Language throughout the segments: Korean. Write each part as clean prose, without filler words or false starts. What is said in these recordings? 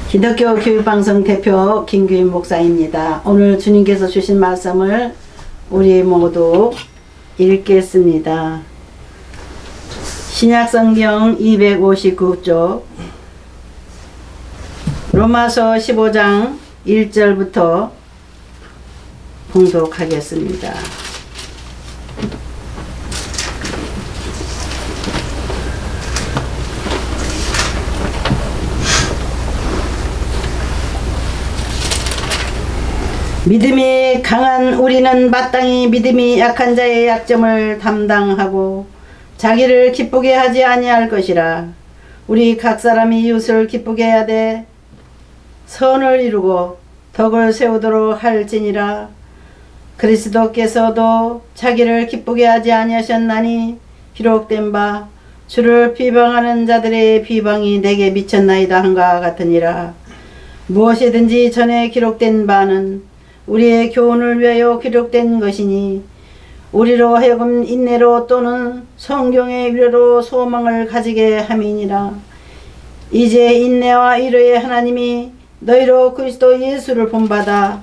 기독교 교육방송 대표 김규인 목사입니다. 오늘 주님께서 주신 말씀을 우리 모두 읽겠습니다. 신약성경 259쪽 로마서 15장 1절부터 봉독하겠습니다. 믿음이 강한 우리는 마땅히 믿음이 약한 자의 약점을 담당하고 자기를 기쁘게 하지 아니할 것이라. 우리 각 사람이 이웃을 기쁘게 해야 돼 선을 이루고 덕을 세우도록 할지니라. 그리스도께서도 자기를 기쁘게 하지 아니하셨나니 기록된 바 주를 비방하는 자들의 비방이 내게 미쳤나이다 한과 같으니라. 무엇이든지 전에 기록된 바는 우리의 교훈을 위하여 기록된 것이니 우리로 하여금 인내로 또는 성경의 위로로 소망을 가지게 함이니라. 이제 인내와 위로의 하나님이 너희로 그리스도 예수를 본받아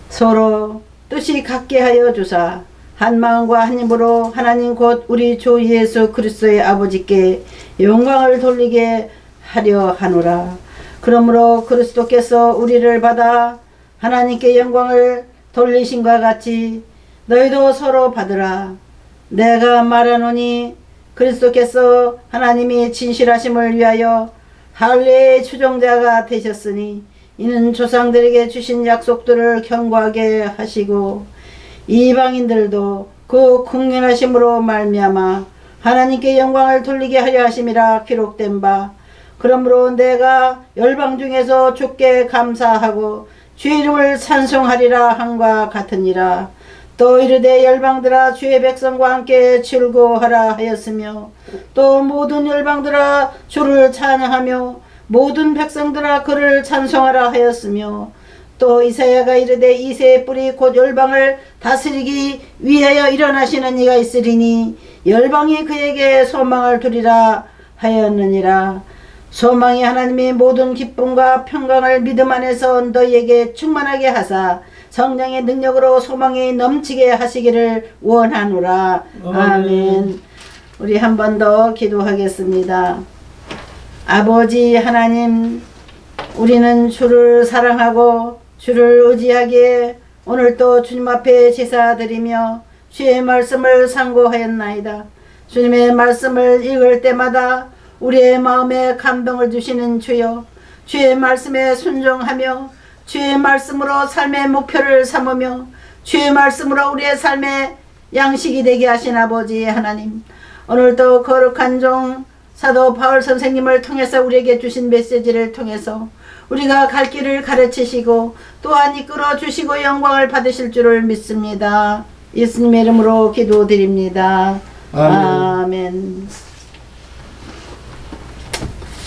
서로 뜻이 같게 하여 주사 한 마음과 한 힘으로 하나님 곧 우리 주 예수 그리스도의 아버지께 영광을 돌리게 하려 하노라. 그러므로 그리스도께서 우리를 받아 하나님께 영광을 돌리신과 같이 너희도 서로 받으라. 내가 말하노니 그리스도께서 하나님이 진실하심을 위하여 할례의 추종자가 되셨으니 이는 조상들에게 주신 약속들을 견고하게 하시고 이방인들도 그 긍휼하심으로 말미암아 하나님께 영광을 돌리게 하려 하심이라 기록된 바. 그러므로 내가 열방 중에서 주께 감사하고 주의 이름을 찬송하리라 한과 같으니라. 또 이르되 열방들아 주의 백성과 함께 즐거워하라 하였으며 또 모든 열방들아 주를 찬양하며 모든 백성들아 그를 찬송하라 하였으며 또 이사야가 이르되 이새의 뿔이 곧 열방을 다스리기 위하여 일어나시는 이가 있으리니 열방이 그에게 소망을 두리라 하였느니라. 소망이 하나님이 모든 기쁨과 평강을 믿음 안에서 너희에게 충만하게 하사 성령의 능력으로 소망이 넘치게 하시기를 원하노라. 아멘. 우리 한 번 더 기도하겠습니다. 아버지 하나님, 우리는 주를 사랑하고 주를 의지하기에 오늘도 주님 앞에 제사드리며 주의 말씀을 상고하였나이다. 주님의 말씀을 읽을 때마다 우리의 마음에 감동을 주시는 주여, 주의 말씀에 순종하며 주의 말씀으로 삶의 목표를 삼으며 주의 말씀으로 우리의 삶의 양식이 되게 하신 아버지 하나님, 오늘도 거룩한 종 사도 바울 선생님을 통해서 우리에게 주신 메시지를 통해서 우리가 갈 길을 가르치시고 또한 이끌어 주시고 영광을 받으실 줄을 믿습니다. 예수님의 이름으로 기도드립니다. 아멘.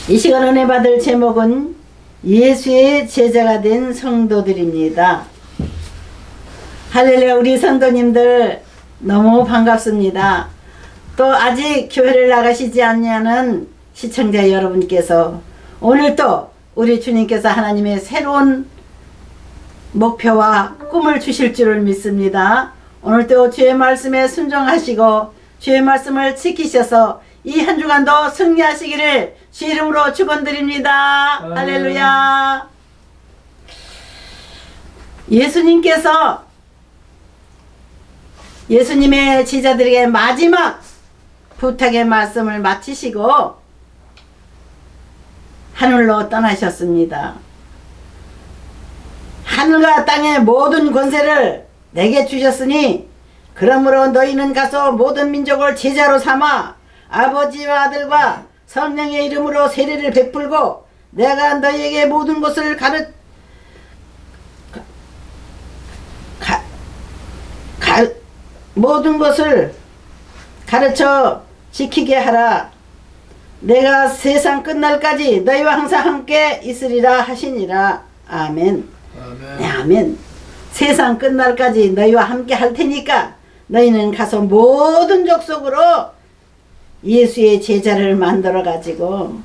이 시간 은혜 받을 제목은 예수의 제자가 된 성도들입니다. 할렐루야. 우리 성도님들 너무 반갑습니다. 또 아직 교회를 나가시지 않냐는 시청자 여러분께서 오늘 또 우리 주님께서 하나님의 새로운 목표와 꿈을 주실 줄을 믿습니다. 오늘 또 주의 말씀에 순종하시고 주의 말씀을 지키셔서 이 한 주간도 승리하시기를 주 이름으로 축원드립니다. 할렐루야. 예수님께서 예수님의 제자들에게 마지막 부탁의 말씀을 마치시고 하늘로 떠나셨습니다. 하늘과 땅의 모든 권세를 내게 주셨으니 그러므로 너희는 가서 모든 민족을 제자로 삼아 아버지와 아들과 성령의 이름으로 세례를 베풀고 내가 너희에게 모든 것을 모든 것을 가르쳐 지키게 하라. 내가 세상 끝날까지 너희와 항상 함께 있으리라 하시니라. 아멘. 아멘. 네, 아멘. 세상 끝날까지 너희와 함께 할 테니까 너희는 가서 모든 족속으로 예수의 제자를 만들어 가지고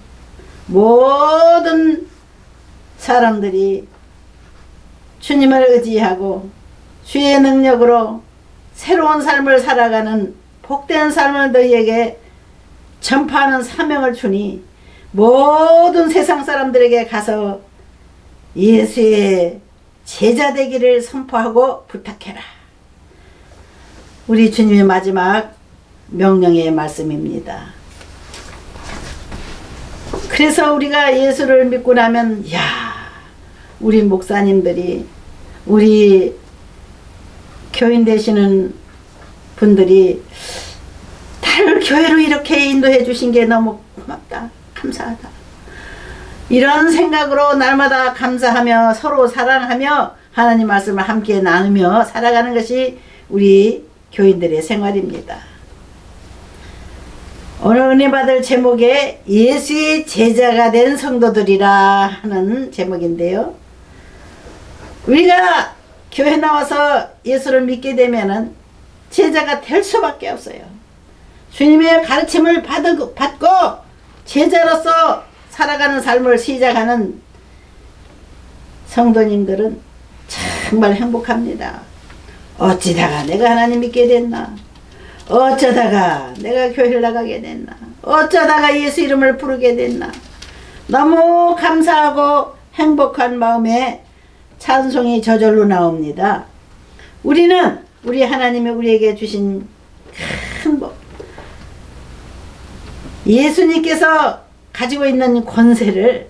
모든 사람들이 주님을 의지하고 주의 능력으로 새로운 삶을 살아가는 복된 삶을 너희에게 전파하는 사명을 주니 모든 세상 사람들에게 가서 예수의 제자 되기를 선포하고 부탁해라. 우리 주님의 마지막 명령의 말씀입니다. 그래서 우리가 예수를 믿고 나면 우리 목사님들이, 우리 교인 되시는 분들이 나를 교회로 이렇게 인도해 주신 게 너무 고맙다, 감사하다, 이런 생각으로 날마다 감사하며 서로 사랑하며 하나님 말씀을 함께 나누며 살아가는 것이 우리 교인들의 생활입니다. 오늘 은혜 받을 제목에 예수의 제자가 된 성도들이라 하는 제목인데요. 우리가 교회 나와서 예수를 믿게 되면은 제자가 될 수밖에 없어요. 주님의 가르침을 받고 제자로서 살아가는 삶을 시작하는 성도님들은 정말 행복합니다. 어찌다가 내가 하나님 믿게 됐나? 어쩌다가 내가 교회를 나가게 됐나? 어쩌다가 예수 이름을 부르게 됐나? 너무 감사하고 행복한 마음에 찬송이 저절로 나옵니다. 우리는 우리 하나님이 우리에게 주신 큰 복, 예수님께서 가지고 있는 권세를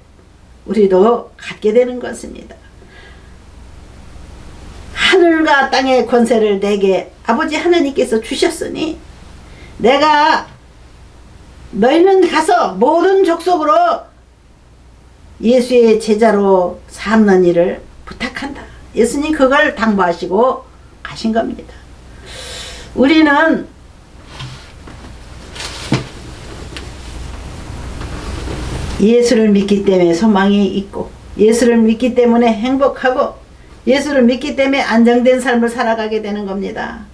우리도 갖게 되는 것입니다. 하늘과 땅의 권세를 내게 아버지 하나님께서 주셨으니 내가 너희는 가서 모든 족속으로 예수의 제자로 삼는 일을 부탁한다. 예수님 그걸 당부하시고 가신 겁니다. 우리는 예수를 믿기 때문에 소망이 있고, 예수를 믿기 때문에 행복하고, 예수를 믿기 때문에 안정된 삶을 살아가게 되는 겁니다.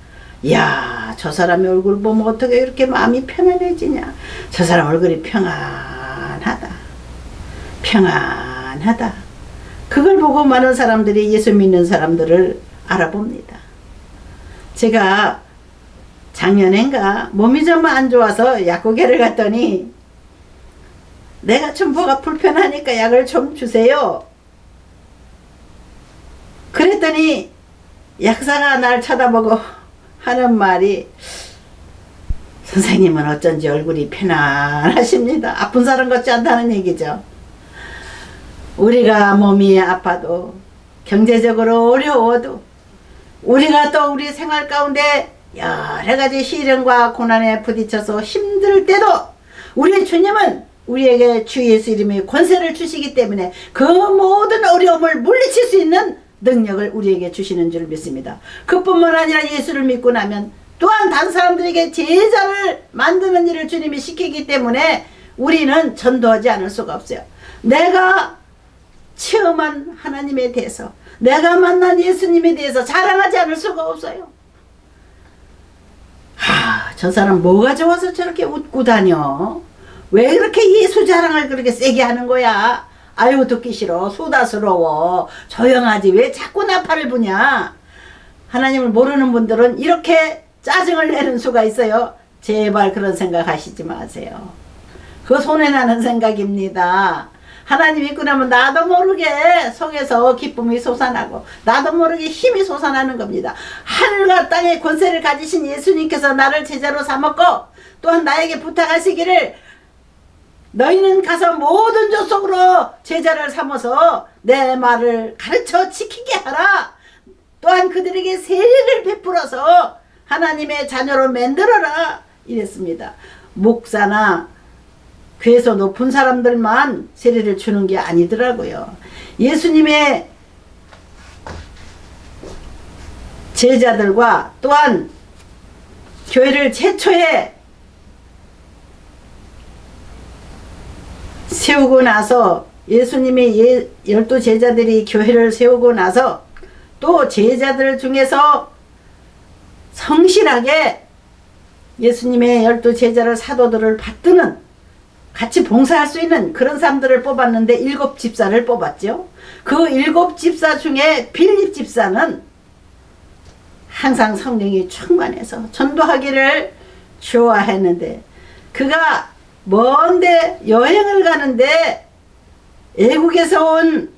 이야, 저 사람의 얼굴 보면 어떻게 이렇게 마음이 편안해지냐. 저 사람 얼굴이 평안하다, 평안하다. 그걸 보고 많은 사람들이 예수 믿는 사람들을 알아봅니다. 제가 작년엔가 몸이 좀 안 좋아서 약국에를 갔더니 내가 좀 뭐가 불편하니까 약을 좀 주세요. 그랬더니 약사가 날 쳐다보고 하는 말이, 선생님은 어쩐지 얼굴이 편안하십니다. 아픈 사람 같지 않다는 얘기죠. 우리가 몸이 아파도, 경제적으로 어려워도, 우리가 또 우리 생활 가운데 여러 가지 시련과 고난에 부딪혀서 힘들 때도 우리 주님은 우리에게 주 예수 이름의 권세를 주시기 때문에 그 모든 어려움을 물리칠 수 있는 능력을 우리에게 주시는 줄 믿습니다. 그뿐만 아니라 예수를 믿고 나면 또한 다른 사람들에게 제자를 만드는 일을 주님이 시키기 때문에 우리는 전도하지 않을 수가 없어요. 내가 체험한 하나님에 대해서, 내가 만난 예수님에 대해서 자랑하지 않을 수가 없어요. 저 사람 뭐가 좋아서 저렇게 웃고 다녀? 왜 그렇게 예수 자랑을 그렇게 세게 하는 거야? 아유, 듣기 싫어, 수다스러워, 조용하지, 왜 자꾸 나팔을 부냐? 하나님을 모르는 분들은 이렇게 짜증을 내는 수가 있어요. 제발 그런 생각 하시지 마세요. 그거 손해나는 생각입니다. 하나님 믿고 나면 나도 모르게 속에서 기쁨이 솟아나고 나도 모르게 힘이 솟아나는 겁니다. 하늘과 땅의 권세를 가지신 예수님께서 나를 제자로 삼았고, 또한 나에게 부탁하시기를 너희는 가서 모든 족속으로 제자를 삼아서 내 말을 가르쳐 지키게 하라. 또한 그들에게 세례를 베풀어서 하나님의 자녀로 만들어라, 이랬습니다. 목사나 교회에서 높은 사람들만 세례를 주는 게 아니더라고요. 예수님의 제자들과 또한 교회를 최초에 세우고 나서, 예수님의 12 제자들이 교회를 세우고 나서 또 제자들 중에서 성실하게 예수님의 12제자를 사도들을 받드는 같이 봉사할 수 있는 그런 사람들을 뽑았는데 7집사를 뽑았죠. 그 7집사 중에 빌립 집사는 항상 성령이 충만해서 전도하기를 좋아했는데 그가 먼데 여행을 가는데 애국에서 온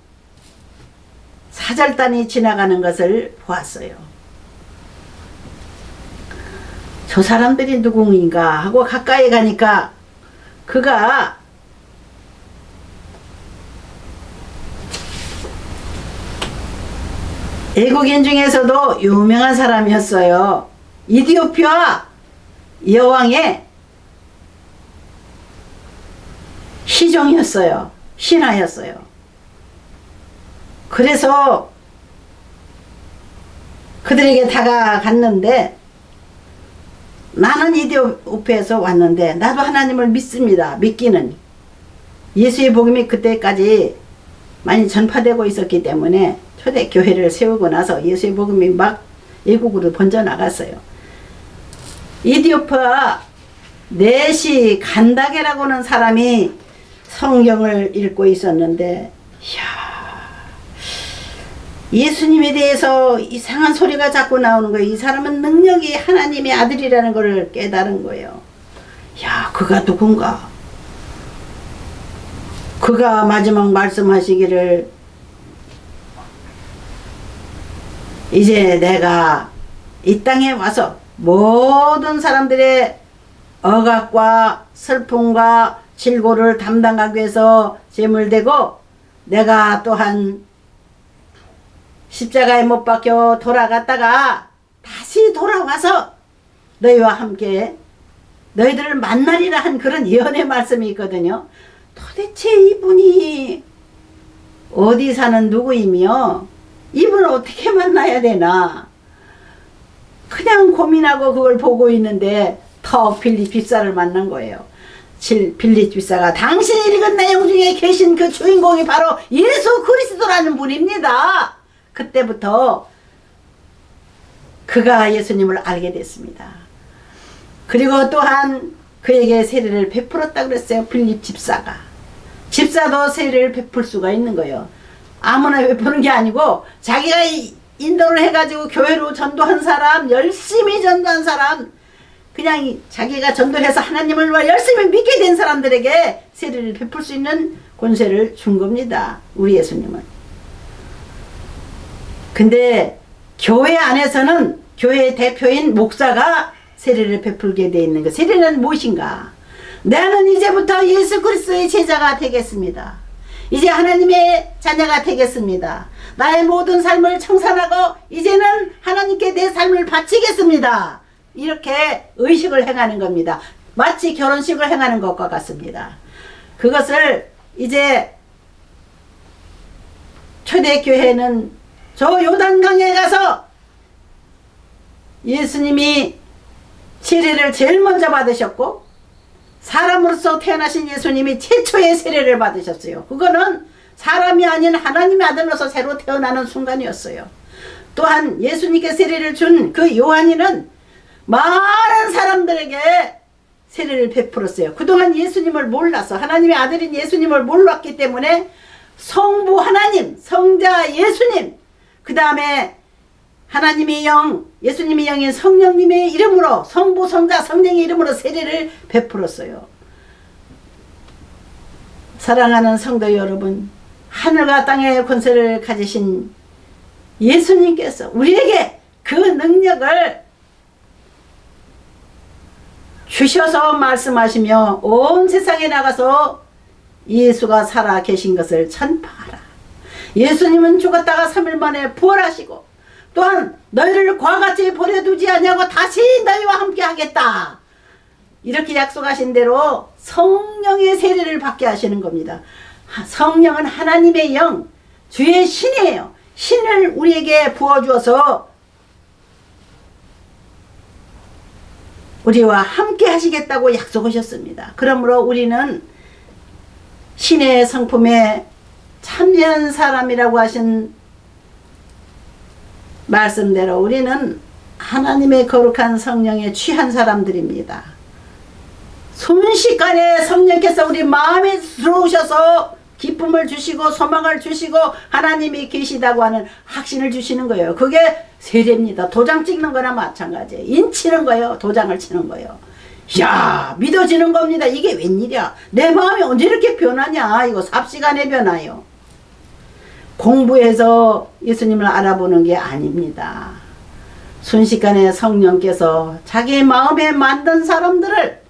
사절단이 지나가는 것을 보았어요. 저 사람들이 누구인가 하고 가까이 가니까 그가 애국인 중에서도 유명한 사람이었어요. 이디오피아 여왕의 시종이었어요. 신하였어요. 그래서 그들에게 다가갔는데 나는 이디오피아에서 왔는데 나도 하나님을 믿습니다. 믿기는 예수의 복음이 그때까지 많이 전파되고 있었기 때문에 초대교회를 세우고 나서 예수의 복음이 막 외국으로 번져나갔어요. 이디오피아 네시 간다게라고 하는 사람이 성경을 읽고 있었는데 예수님에 대해서 이상한 소리가 자꾸 나오는 거예요. 이 사람은 능력이 하나님의 아들이라는 것을 깨달은 거예요. 야, 그가 누군가? 그가 마지막 말씀하시기를 이제 내가 이 땅에 와서 모든 사람들의 억압과 슬픔과 질고를 담당하기 위해서 제물되고 내가 또한 십자가에 못 박혀 돌아갔다가 다시 돌아와서 너희와 함께 너희들을 만나리라 한 그런 예언의 말씀이 있거든요. 도대체 이분이 어디 사는 누구이며 이분을 어떻게 만나야 되나 그냥 고민하고 그걸 보고 있는데 더 빌립 집사를 만난 거예요. 빌립 집사가 당신이 읽은 내용 중에 계신 그 주인공이 바로 예수 그리스도라는 분입니다. 그때부터 그가 예수님을 알게 됐습니다. 그리고 또한 그에게 세례를 베풀었다고 그랬어요. 빌립 집사가. 집사도 세례를 베풀 수가 있는 거예요. 아무나 베푸는 게 아니고 자기가 인도를 해가지고 교회로 전도한 사람, 열심히 전도한 사람, 그냥 자기가 전도해서 하나님을 열심히 믿게 된 사람들에게 세례를 베풀 수 있는 권세를 준 겁니다. 우리 예수님은. 근데 교회 안에서는 교회의 대표인 목사가 세례를 베풀게 되어 있는 것. 세례는 무엇인가? 나는 이제부터 예수 그리스도의 제자가 되겠습니다. 이제 하나님의 자녀가 되겠습니다. 나의 모든 삶을 청산하고 이제는 하나님께 내 삶을 바치겠습니다. 이렇게 의식을 행하는 겁니다. 마치 결혼식을 행하는 것과 같습니다. 그것을 이제 초대교회는 저 요단강에 가서 예수님이 세례를 제일 먼저 받으셨고 사람으로서 태어나신 예수님이 최초의 세례를 받으셨어요. 그거는 사람이 아닌 하나님의 아들로서 새로 태어나는 순간이었어요. 또한 예수님께 세례를 준 그 요한이는 많은 사람들에게 세례를 베풀었어요. 그동안 예수님을 몰라서 하나님의 아들인 예수님을 몰랐기 때문에 성부 하나님, 성자 예수님, 그 다음에 하나님의 영, 예수님의 영인 성령님의 이름으로 성부, 성자, 성령의 이름으로 세례를 베풀었어요. 사랑하는 성도 여러분, 하늘과 땅의 권세를 가지신 예수님께서 우리에게 그 능력을 주셔서 말씀하시며 온 세상에 나가서 예수가 살아 계신 것을 전파하라. 예수님은 죽었다가 3일 만에 부활하시고 또한 너희를 과같이 버려두지 아니하고 다시 너희와 함께 하겠다. 이렇게 약속하신 대로 성령의 세례를 받게 하시는 겁니다. 성령은 하나님의 영, 주의 신이에요. 신을 우리에게 부어주어서 우리와 함께 하시겠다고 약속하셨습니다. 그러므로 우리는 신의 성품에 참여한 사람이라고 하신 말씀대로 우리는 하나님의 거룩한 성령에 취한 사람들입니다. 순식간에 성령께서 우리 마음에 들어오셔서 기쁨을 주시고 소망을 주시고 하나님이 계시다고 하는 확신을 주시는 거예요. 그게 세례입니다. 도장 찍는 거나 마찬가지예요. 인치는 거예요. 도장을 치는 거예요. 야, 믿어지는 겁니다. 이게 웬일이야. 내 마음이 언제 이렇게 변하냐. 이거 삽시간에 변화요. 공부해서 예수님을 알아보는 게 아닙니다. 순식간에 성령께서 자기 마음에 만든 사람들을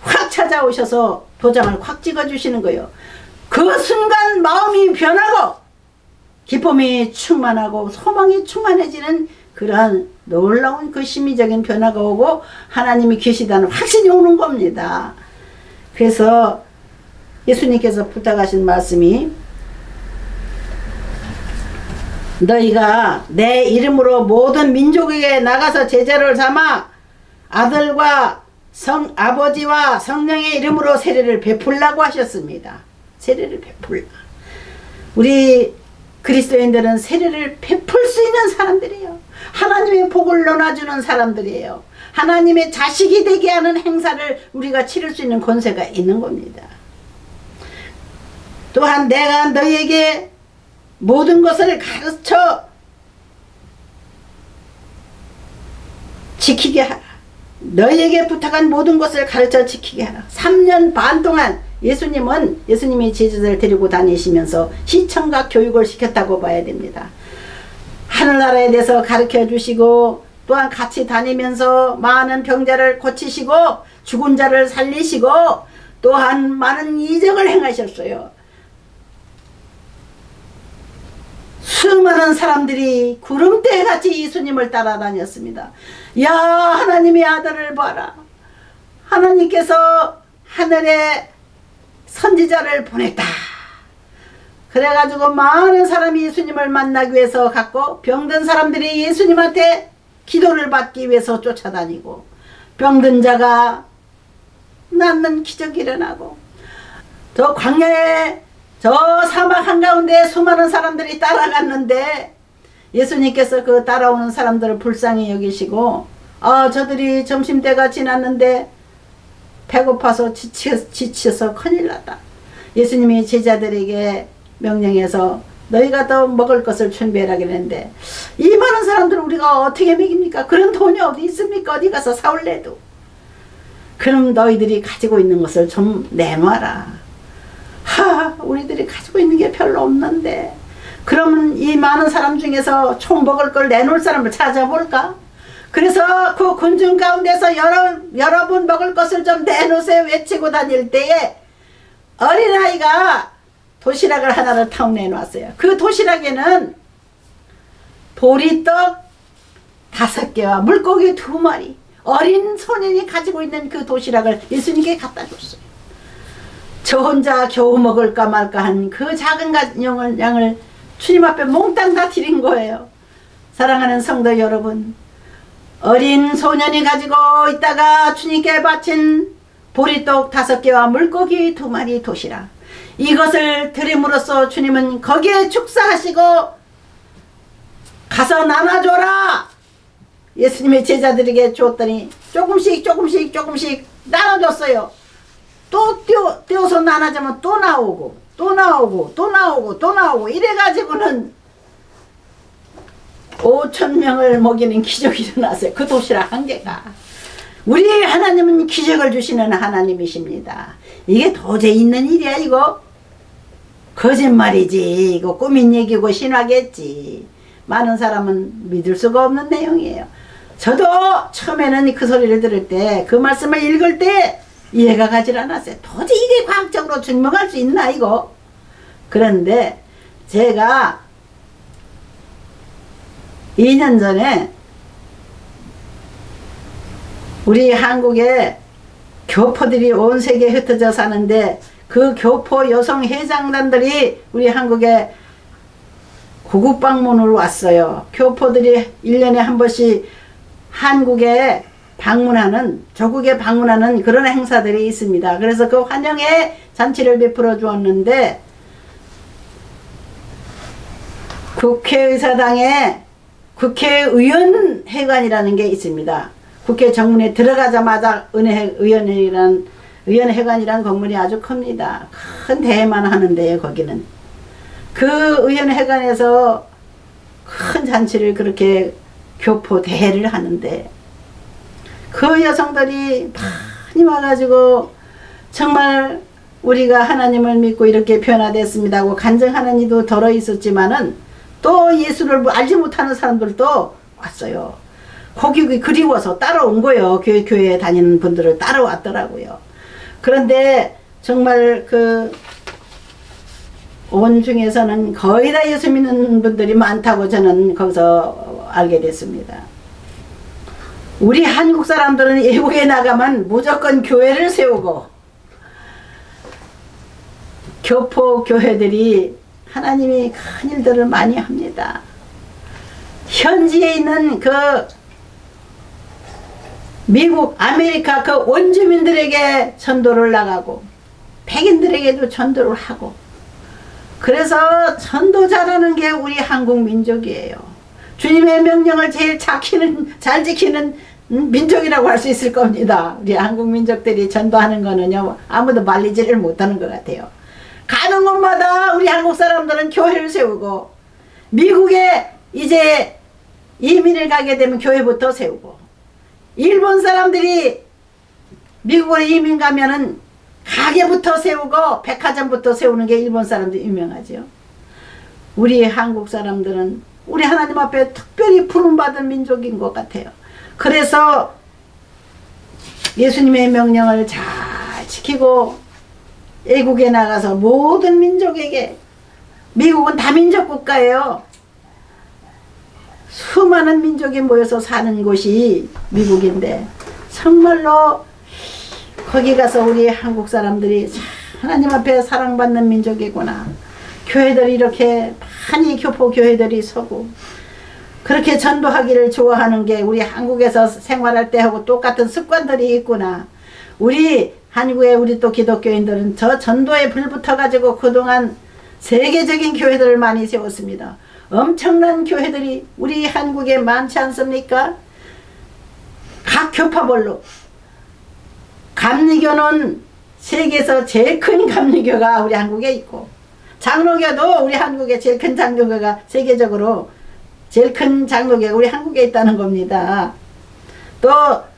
확 찾아오셔서 도장을 확 찍어주시는 거예요. 그 순간 마음이 변하고 기쁨이 충만하고 소망이 충만해지는 그러한 놀라운 그 심리적인 변화가 오고 하나님이 계시다는 확신이 오는 겁니다. 그래서 예수님께서 부탁하신 말씀이 너희가 내 이름으로 모든 민족에게 나가서 제자를 삼아 아들과 아버지와 성령의 이름으로 세례를 베풀라고 하셨습니다. 세례를 베풀라. 우리 그리스도인들은 세례를 베풀 수 있는 사람들이에요. 하나님의 복을 나눠주는 사람들이에요. 하나님의 자식이 되게 하는 행사를 우리가 치를 수 있는 권세가 있는 겁니다. 또한 내가 너희에게 모든 것을 가르쳐 지키게 하라. 너희에게 부탁한 모든 것을 가르쳐 지키게 하라. 3년 반 동안 예수님이 제자들을 데리고 다니시면서 시청각 교육을 시켰다고 봐야 됩니다. 하늘나라에 대해서 가르쳐 주시고 또한 같이 다니면서 많은 병자를 고치시고 죽은 자를 살리시고 또한 많은 이적을 행하셨어요. 수많은 사람들이 구름대같이 예수님을 따라다녔습니다. 야, 하나님의 아들을 봐라. 하나님께서 하늘에 선지자를 보냈다. 그래가지고 많은 사람이 예수님을 만나기 위해서 갔고 병든 사람들이 예수님한테 기도를 받기 위해서 쫓아다니고 병든 자가 낫는 기적이 일어나고 저 광야에 저 사막 한가운데 수많은 사람들이 따라갔는데 예수님께서 그 따라오는 사람들을 불쌍히 여기시고 저들이 점심때가 지났는데 배고파서 지쳐서 큰일 났다. 예수님이 제자들에게 명령해서 너희가 더 먹을 것을 준비해라 그랬는데 이 많은 사람들을 우리가 어떻게 먹입니까? 그런 돈이 어디 있습니까? 어디 가서 사올래도. 그럼 너희들이 가지고 있는 것을 좀 내놔라. 우리들이 가지고 있는 게 별로 없는데 그러면 이 많은 사람 중에서 총 먹을 걸 내놓을 사람을 찾아볼까? 그래서 그 군중 가운데서 여러분 먹을 것을 좀 내놓으세요 외치고 다닐 때에 어린아이가 도시락을 하나를 탁 내놨어요. 그 도시락에는 보리떡 5개와 물고기 2마리 어린 소년이 가지고 있는 그 도시락을 예수님께 갖다 줬어요. 저 혼자 겨우 먹을까 말까 한 그 작은 양을 주님 앞에 몽땅 다 드린 거예요. 사랑하는 성도 여러분, 어린 소년이 가지고 있다가 주님께 바친 보리떡 5개와 물고기 2마리 도시락, 이것을 드림으로써 주님은 거기에 축사하시고 가서 나눠줘라 예수님의 제자들에게 줬더니 조금씩 나눠줬어요. 또 떼어서 나눠주면 또 나오고 이래가지고는 5,000명을 먹이는 기적이 일어났어요. 그 도시락 1개가. 우리 하나님은 기적을 주시는 하나님이십니다. 이게 도저히 있는 일이야 이거? 거짓말이지. 이거 꾸민 얘기고 신화겠지. 많은 사람은 믿을 수가 없는 내용이에요. 저도 처음에는 그 소리를 들을 때, 그 말씀을 읽을 때 이해가 가질 않았어요. 도저히 이게 과학적으로 증명할 수 있나 이거? 그런데 제가 2년 전에 우리 한국에 교포들이 온 세계에 흩어져 사는데 그 교포 여성 회장단들이 우리 한국에 고국 방문으로 왔어요. 교포들이 1년에 한 번씩 한국에 방문하는, 조국에 방문하는 그런 행사들이 있습니다. 그래서 그 환영의 잔치를 베풀어 주었는데 국회의사당에 국회의원회관이라는 게 있습니다. 국회 정문에 들어가자마자 의원회관이라는 건물이 아주 큽니다. 큰 대회만 하는데요, 거기는. 그 의원회관에서 큰 잔치를 그렇게 교포 대회를 하는데, 그 여성들이 많이 와가지고 정말 우리가 하나님을 믿고 이렇게 변화됐습니다 하고 간증하는 이도 덜어 있었지만은 또 예수를 알지 못하는 사람들도 왔어요. 거기 그리워서 따라온 거예요. 교회에 다니는 분들을 따라왔더라고요. 그런데 정말 그 온 중에서는 거의 다 예수 믿는 분들이 많다고 저는 거기서 알게 됐습니다. 우리 한국 사람들은 외국에 나가면 무조건 교회를 세우고, 교포 교회들이 하나님이 큰 일들을 많이 합니다. 현지에 있는 그 미국, 아메리카 그 원주민들에게 전도를 나가고 백인들에게도 전도를 하고, 그래서 전도 잘하는 게 우리 한국 민족이에요. 주님의 명령을 제일 잘 지키는 민족이라고 할 수 있을 겁니다. 우리 한국 민족들이 전도하는 거는요, 아무도 말리지를 못하는 것 같아요. 가는 곳마다 우리 한국 사람들은 교회를 세우고, 미국에 이제 이민을 가게 되면 교회부터 세우고, 일본 사람들이 미국으로 이민 가면은 가게부터 세우고 백화점부터 세우는 게 일본 사람들 유명하죠. 우리 한국 사람들은 우리 하나님 앞에 특별히 부름받은 민족인 것 같아요. 그래서 예수님의 명령을 잘 지키고 외국에 나가서 모든 민족에게, 미국은 다민족 국가예요. 수많은 민족이 모여서 사는 곳이 미국인데, 정말로 거기 가서 우리 한국 사람들이 하나님 앞에 사랑받는 민족이구나. 교회들이 이렇게 많이 교포 교회들이 서고 그렇게 전도하기를 좋아하는 게 우리 한국에서 생활할 때 하고 똑같은 습관들이 있구나. 우리 한국에 우리 또 기독교인들은 저 전도에 불붙어 가지고 그동안 세계적인 교회들을 많이 세웠습니다. 엄청난 교회들이 우리 한국에 많지 않습니까? 각 교파별로. 감리교는 세계에서 제일 큰 감리교가 우리 한국에 있고, 장로교도 우리 한국에 제일 큰 장로교가 세계적으로 제일 큰 장로교가 우리 한국에 있다는 겁니다. 또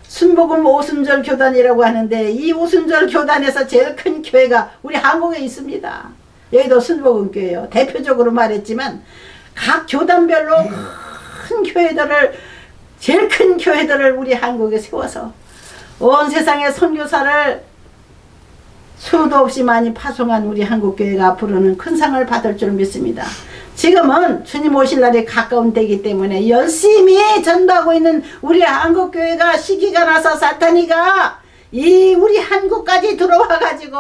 순복음 오순절 교단이라고 하는데, 이 오순절 교단에서 제일 큰 교회가 우리 한국에 있습니다. 여기도 순복음 교회예요. 대표적으로 말했지만 각 교단별로 큰 교회들을, 제일 큰 교회들을 우리 한국에 세워서 온 세상에 선교사를 수도 없이 많이 파송한 우리 한국교회가 앞으로는 큰 상을 받을 줄 믿습니다. 지금은 주님 오실 날이 가까운 때이기 때문에 열심히 전도하고 있는 우리 한국교회가 시기가 나서 사탄이가 이 우리 한국까지 들어와 가지고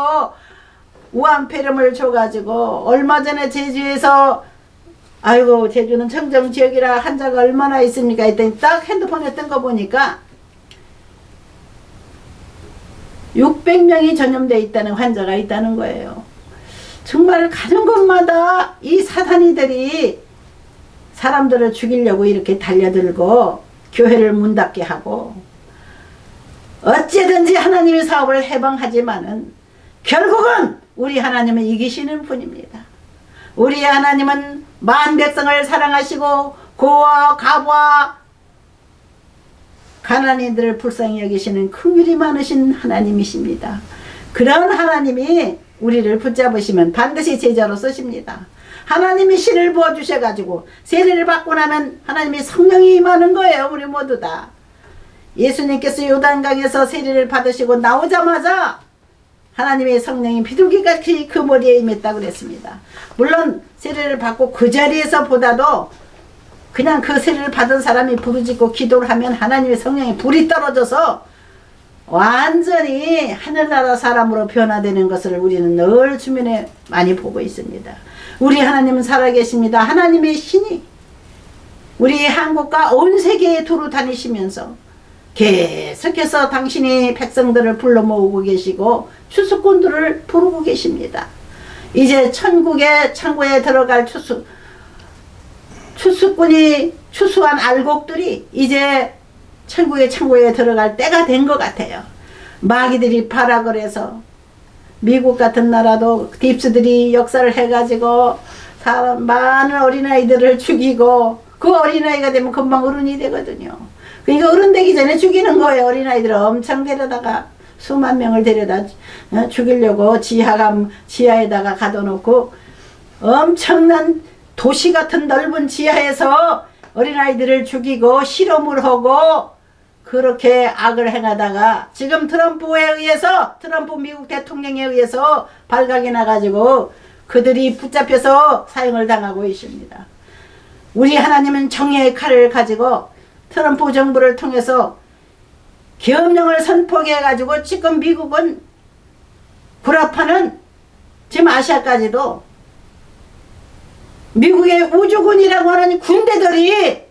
우한폐렴을 줘가지고, 얼마 전에 제주에서, 아이고 제주는 청정지역이라 환자가 얼마나 있습니까 했더니 딱 핸드폰에 뜬 거 보니까 600명이 전염되어 있다는 환자가 있다는 거예요. 정말 가는 곳마다 이 사탄이들이 사람들을 죽이려고 이렇게 달려들고 교회를 문 닫게 하고, 어찌든지 하나님의 사업을 해방하지만은 결국은 우리 하나님은 이기시는 분입니다. 우리 하나님은 만 백성을 사랑하시고 고와 가부와 가난이들을 불쌍히 여기시는 긍휼이 많으신 하나님이십니다. 그런 하나님이 우리를 붙잡으시면 반드시 제자로 쓰십니다. 하나님이 씨를 부어주셔가지고 세례를 받고 나면 하나님이 성령이 임하는 거예요. 우리 모두 다. 예수님께서 요단강에서 세례를 받으시고 나오자마자 하나님의 성령이 비둘기같이 그 머리에 임했다고 그랬습니다. 물론 세례를 받고 그 자리에서 보다도 그냥 그 세례를 받은 사람이 부르짖고 기도를 하면 하나님의 성령이 불이 떨어져서 완전히 하늘나라 사람으로 변화되는 것을 우리는 늘 주변에 많이 보고 있습니다. 우리 하나님은 살아계십니다. 하나님의 신이 우리 한국과 온 세계에 두루 다니시면서 계속해서 당신이 백성들을 불러 모으고 계시고 추수꾼들을 부르고 계십니다. 이제 천국의 창고에 들어갈 추수꾼이 추수한 알곡들이 이제 천국의 창고에 들어갈 때가 된 것 같아요. 마귀들이 파락을 해서 미국 같은 나라도 딥스들이 역사를 해가지고 많은 어린아이들을 죽이고 그 어린아이가 되면 금방 어른이 되거든요. 그러니까 어른 되기 전에 죽이는 거예요. 어린아이들을 엄청 데려다가 수만 명을 데려다 죽이려고 지하에다가 가둬놓고 엄청난 도시 같은 넓은 지하에서 어린아이들을 죽이고 실험을 하고 그렇게 악을 행하다가 지금 트럼프에 의해서 트럼프 미국 대통령에 의해서 발각이 나가지고 그들이 붙잡혀서 사형을 당하고 있습니다. 우리 하나님은 정의의 칼을 가지고 트럼프 정부를 통해서 계엄령을 선포해 가지고 지금 미국은 구라파는 지금 아시아까지도 미국의 우주군이라고 하는 군대들이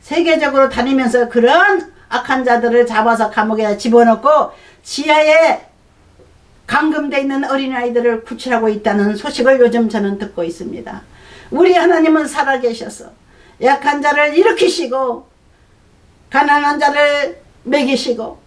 세계적으로 다니면서 그런 악한 자들을 잡아서 감옥에 집어넣고 지하에 감금되어 있는 어린아이들을 구출하고 있다는 소식을 요즘 저는 듣고 있습니다. 우리 하나님은 살아계셔서 약한 자를 일으키시고 가난한 자를 먹이시고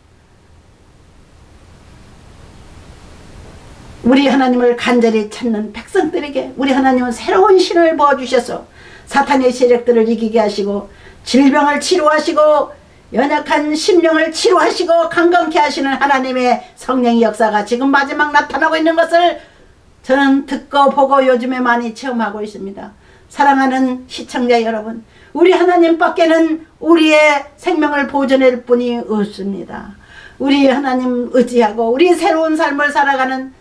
우리 하나님을 간절히 찾는 백성들에게 우리 하나님은 새로운 신을 부어주셔서 사탄의 세력들을 이기게 하시고 질병을 치료하시고 연약한 심령을 치료하시고 강건케 하시는 하나님의 성령의 역사가 지금 마지막 나타나고 있는 것을 저는 듣고 보고 요즘에 많이 체험하고 있습니다. 사랑하는 시청자 여러분, 우리 하나님밖에는 우리의 생명을 보존할 분이 없습니다. 우리 하나님 의지하고 우리 새로운 삶을 살아가는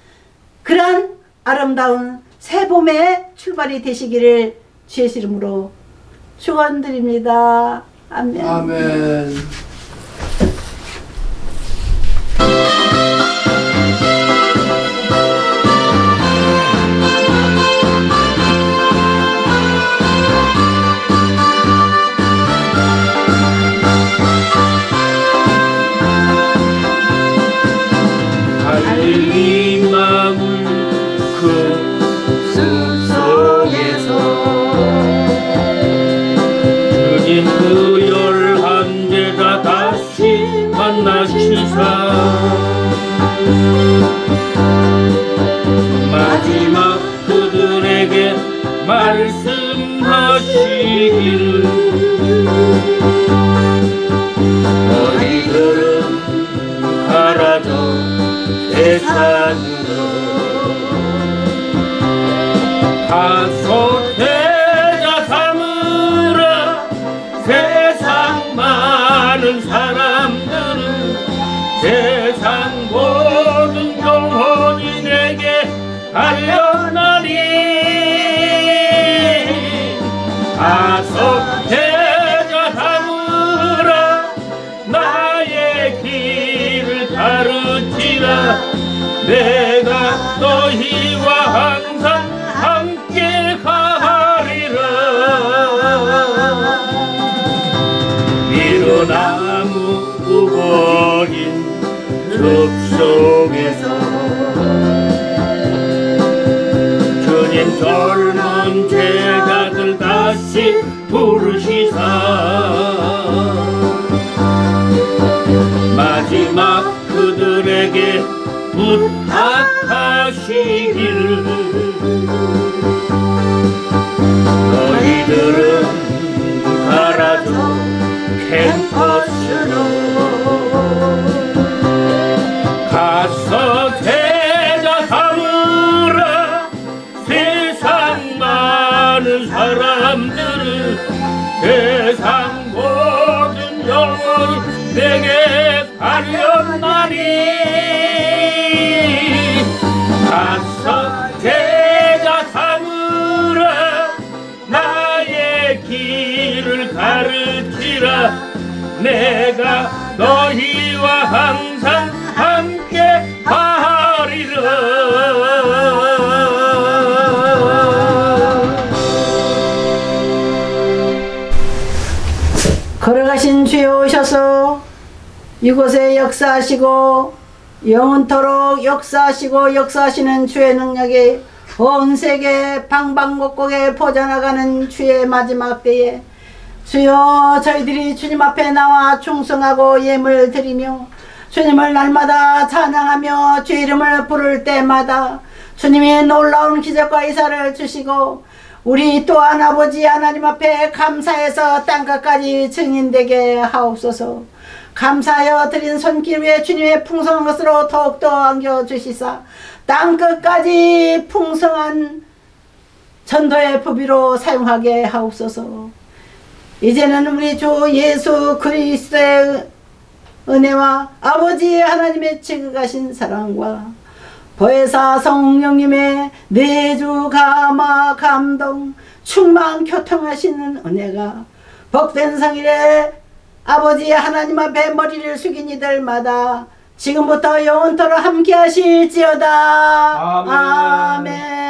그러한 아름다운 새 봄의 출발이 되시기를 주의 이름으로 축원드립니다. 아멘. 아멘. 달린 마음 그 숲속에서 주님 그 11제자 다시 만나시사 마지막 그들에게 말씀하시기를 너희들은 가라져 세상으로 가서 제자 삼으라. 세상 많은 사람들은 세상 모든 영혼이 내게 달려나니 가서 제자 삼으라. 나의 길을 가르치라. 내가 너희와 항상 함께 가리라. 미로나무 우거진 숲속에서 주님 젊은 제자들 다시 부르시사 마지막 그들에게 부탁하시기를 너희들은 가라져 캠퍼스로 가서 제자 삼으라. 세상 많은 사람들은 세상 모든 영혼이 내게 달려나니 가서 제자 삼으라. 나의 길을 가르치라. 내가 너희와 항상 함께 하리라. 걸어가신 주여 오셔서 이곳에 역사하시고 영원토록 역사하시고 역사하시는 주의 능력이 온 세계 방방곡곡에 퍼져나가는 주의 마지막 때에 주여, 저희들이 주님 앞에 나와 충성하고 예물 드리며 주님을 날마다 찬양하며 주 이름을 부를 때마다 주님이 놀라운 기적과 이사를 주시고 우리 또한 아버지 하나님 앞에 감사해서 땅끝까지 증인되게 하옵소서. 감사하여 드린 손길 위에 주님의 풍성한 것으로 더욱더 안겨주시사 땅끝까지 풍성한 전도의 부비로 사용하게 하옵소서. 이제는 우리 주 예수 그리스도의 은혜와 아버지 하나님의 지극하신 사랑과 보혜사 성령님의 내주 감화 감동 충만 교통하시는 은혜가 복된 성일에 아버지 하나님 앞에 머리를 숙인 이들마다 지금부터 영원토록 함께 하실지어다. 아멘. 아멘.